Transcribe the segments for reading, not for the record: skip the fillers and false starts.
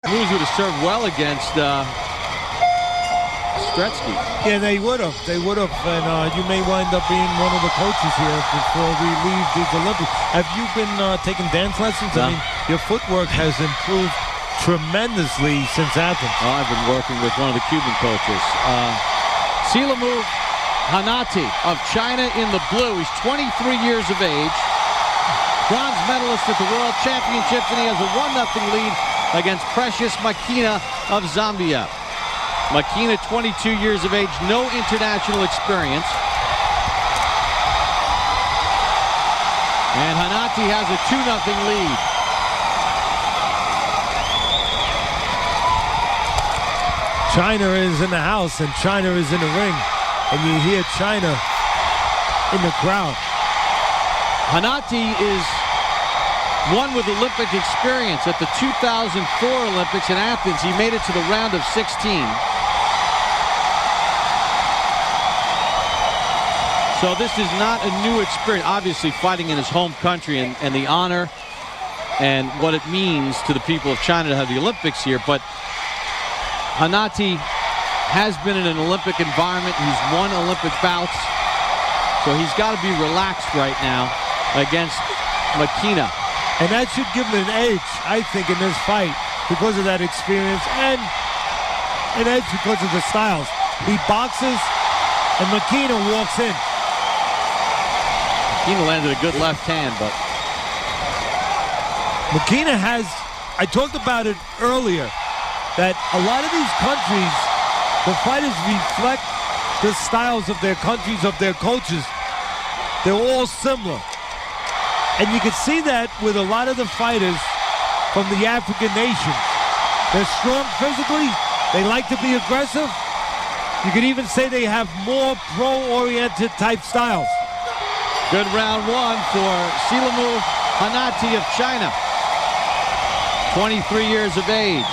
Moves would have served well against Stretsky. Yeah, they would have. They would have. And you may wind up being one of the coaches here before we leave these Olympics. Have you been taking dance lessons? No. I mean, your footwork has improved tremendously since Athens. Oh, I've been working with one of the Cuban coaches. Silamu Hanati of China in the blue. He's 23 years of age. Bronze medalist at the World Championships, and he has a 1-0 lead against Precious Makina of Zambia. Makina, 22 years of age, no international experience. And Hanati has a 2-0 lead. China is in the house, and China is in the ring. And you hear China in the crowd. Hanati is one with Olympic experience. At the 2004 Olympics in Athens, he made it to the round of 16. So this is not a new experience. Obviously fighting in his home country and the honor and what it means to the people of China to have the Olympics here. But Hanati has been in an Olympic environment. He's won Olympic bouts. So he's got to be relaxed right now against Makina. And that should give him an edge, I think, in this fight because of that experience and an edge because of the styles. He boxes and Makina walks in. Makina landed a good left hand, but Makina has, I talked about it earlier, that a lot of these countries, the fighters reflect the styles of their countries, of their coaches. They're all similar. And you can see that with a lot of the fighters from the African nations. They're strong physically. They like to be aggressive. You could even say they have more pro-oriented type styles. Good round one for Silamu Hanati of China. 23 years of age.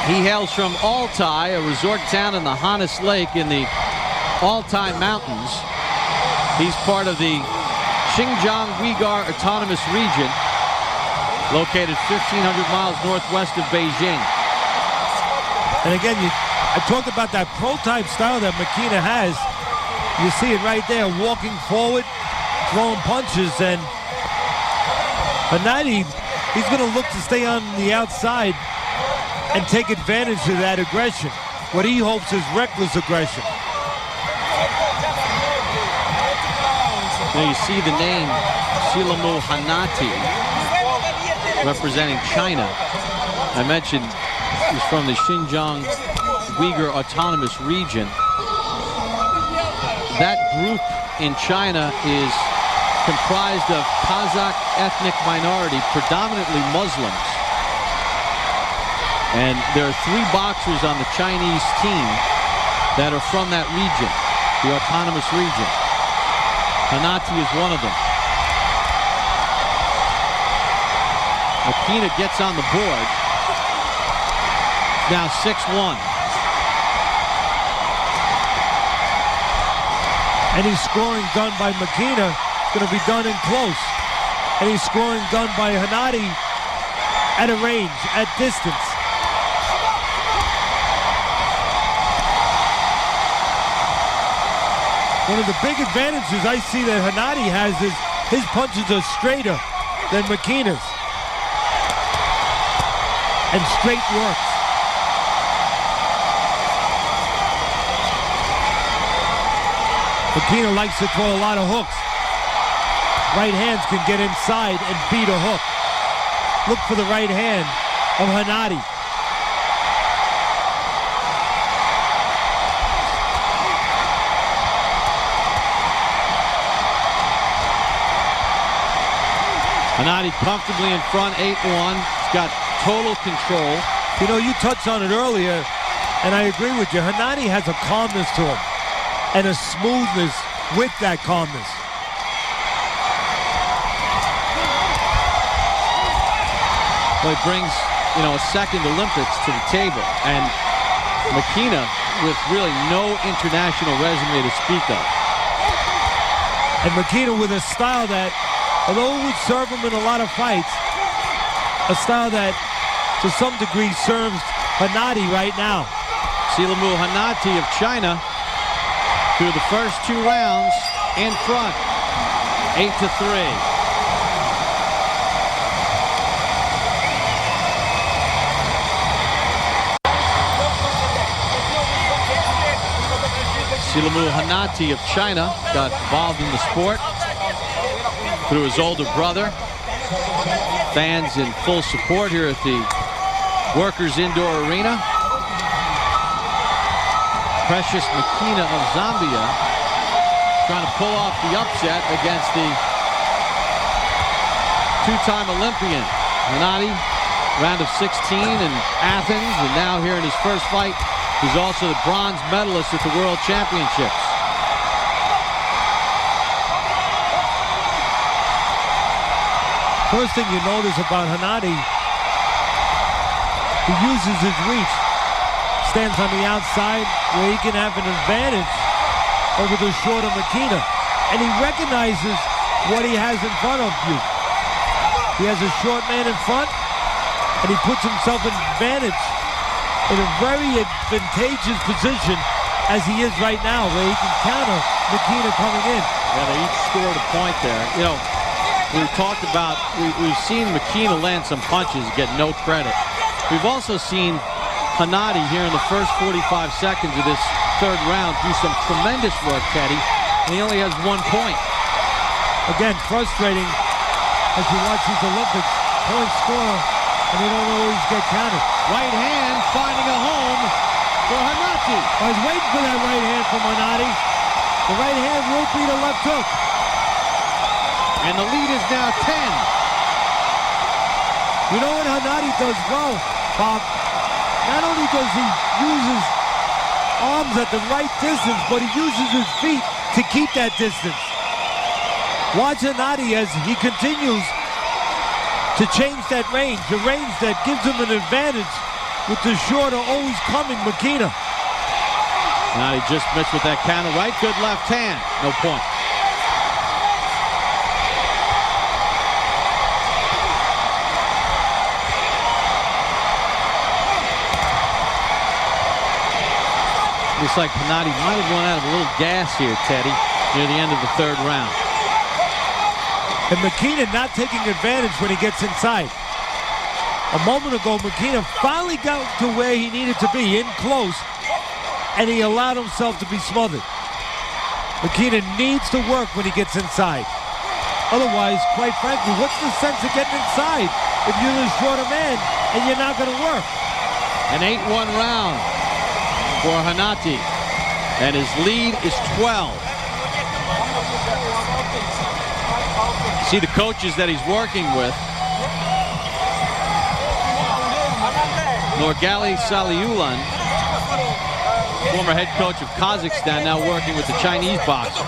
He hails from Altai, a resort town in the Hanasi Lake in the Altai Mountains. He's part of the Xinjiang Uyghur Autonomous Region, located 1,500 miles northwest of Beijing. And again, I talked about that pro-type style that Makina has. You see it right there, walking forward, throwing punches, and Hanati, he's going to look to stay on the outside and take advantage of that aggression, what he hopes is reckless aggression. Now you see the name Silamu Hanati representing China. I mentioned he's from the Xinjiang Uyghur Autonomous Region. That group in China is comprised of Kazakh ethnic minority, predominantly Muslims. And there are 3 boxers on the Chinese team that are from that region, the autonomous region. Hanati is one of them. Makina gets on the board. Now 6-1. Any scoring done by Makina is going to be done in close. Any scoring done by Hanati at a range, at distance. One of the big advantages I see that Hanati has is his punches are straighter than Makina's. And straight works. Makina likes to throw a lot of hooks. Right hands can get inside and beat a hook. Look for the right hand of Hanati. Hanati comfortably in front, 8-1. He's got total control. You know, you touched on it earlier, and I agree with you. Hanati has a calmness to him and a smoothness with that calmness. Well, he brings, a second Olympics to the table. And Makina with really no international resume to speak of. And Makina with a style that, although it would serve him in a lot of fights, a style that to some degree, serves Hanati right now. Silamu Hanati of China through the first 2 rounds in front, 8-3. Silamu Hanati of China got involved in the sport through his older brother. Fans in full support here at the Workers Indoor Arena. Precious Makina of Zambia trying to pull off the upset against the 2-time Olympian. Hanati, round of 16 in Athens, and now here in his first fight, he's also the bronze medalist at the World Championships. First thing you notice about Hanati, he uses his reach. Stands on the outside where he can have an advantage over the shorter Makina. And he recognizes what he has in front of you. He has a short man in front, and he puts himself in advantage in a very advantageous position as he is right now, where he can counter Makina coming in. Yeah, they each scored a point there. You know, we've talked about, we've seen Makina land some punches, get no credit. We've also seen Hanati here in the first 45 seconds of this 3rd round do some tremendous work, Teddy, and he only has 1 point. Again, frustrating as you watch these Olympics, point scorer, and they don't always get counted. Right hand finding a home for Hanati. I was waiting for that right hand from Hanati. The right hand will beat a left hook. And the lead is now 10. You know what Hanati does well, Bob? Not only does he use his arms at the right distance, but he uses his feet to keep that distance. Watch Hanati as he continues to change that range, the range that gives him an advantage with the shorter, always coming Makina. Hanati just missed with that counter right. Good left hand. No point. Looks like Hanati might have run out of a little gas here, Teddy, near the end of the 3rd round. And Makina not taking advantage when he gets inside. A moment ago, Makina finally got to where he needed to be, in close, and he allowed himself to be smothered. Makina needs to work when he gets inside. Otherwise, quite frankly, what's the sense of getting inside if you're the shorter man and you're not going to work? An 8-1 round for Hanati, and his lead is 12. See the coaches that he's working with. Norgali Saliulan, former head coach of Kazakhstan, now working with the Chinese boxers.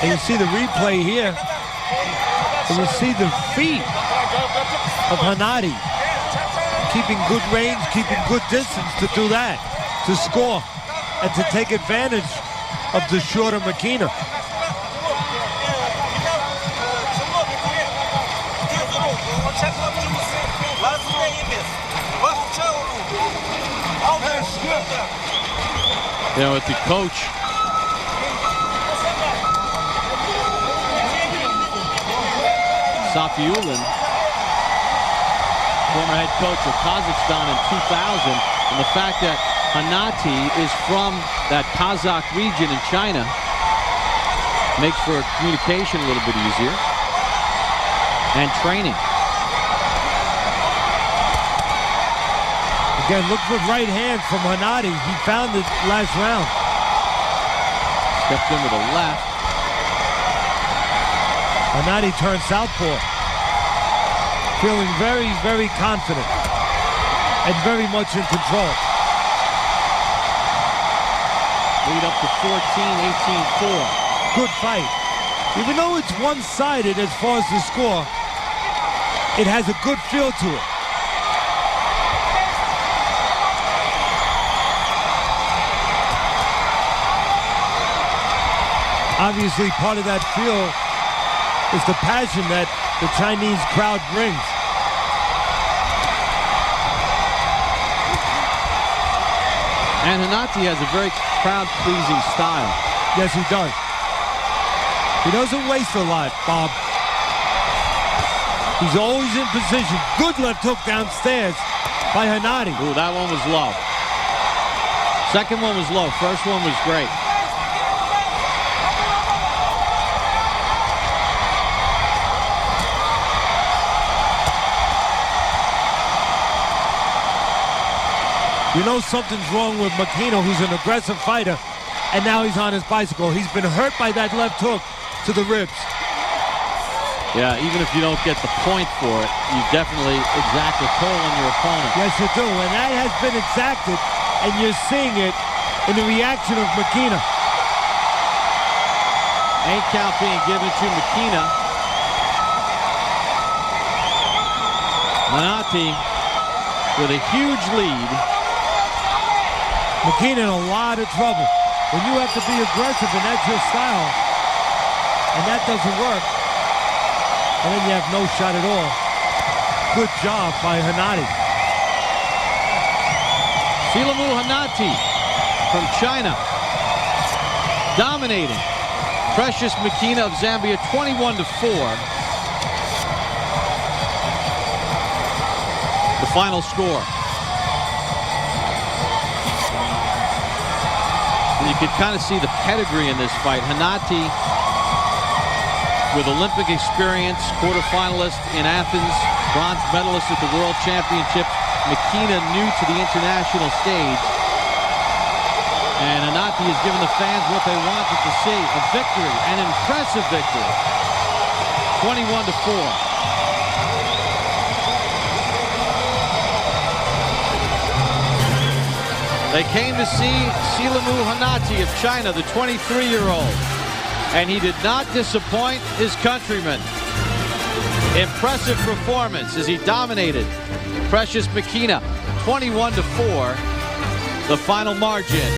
And you see the replay here, and you see the feet of Hanati keeping good range, keeping good distance to do that, to score, and to take advantage of the shorter Makina. You know, with the coach Safiullin, former head coach of Kazakhstan in 2000, and the fact that Hanati is from that Kazakh region in China makes for communication a little bit easier, and training. Again, look for right hand from Hanati. He found it last round. Stepped in with a left. Hanati turned southpaw. Feeling very, very confident and very much in control. Lead up to 14, 18-4. Good fight. Even though it's one-sided as far as the score, it has a good feel to it. Obviously, part of that feel is the passion that the Chinese crowd brings. And Hanati has a very crowd-pleasing style. Yes, he does. He doesn't waste a lot, Bob. He's always in position. Good left hook downstairs by Hanati. Ooh, that one was low. Second one was low. First one was great. You know something's wrong with Makina, who's an aggressive fighter, and now he's on his bicycle. He's been hurt by that left hook to the ribs. Yeah, even if you don't get the point for it, you definitely exact a toll on your opponent. Yes, you do, and that has been exacted, and you're seeing it in the reaction of Makina. 8 count being given to Makina. Hanati with a huge lead. Makina in a lot of trouble. When you have to be aggressive and that's your style, and that doesn't work, and then you have no shot at all. Good job by Hanati. Silamu Hanati from China, dominating Precious Makina of Zambia 21-4. The final score. And you could kind of see the pedigree in this fight. Hanati, with Olympic experience, quarterfinalist in Athens, bronze medalist at the World Championships. Makina new to the international stage. And Hanati has given the fans what they wanted to see. A victory, an impressive victory. 21-4. They came to see Silamu Hanati of China, the 23-year-old. And he did not disappoint his countrymen. Impressive performance as he dominated Precious Makina, 21-4, the final margin.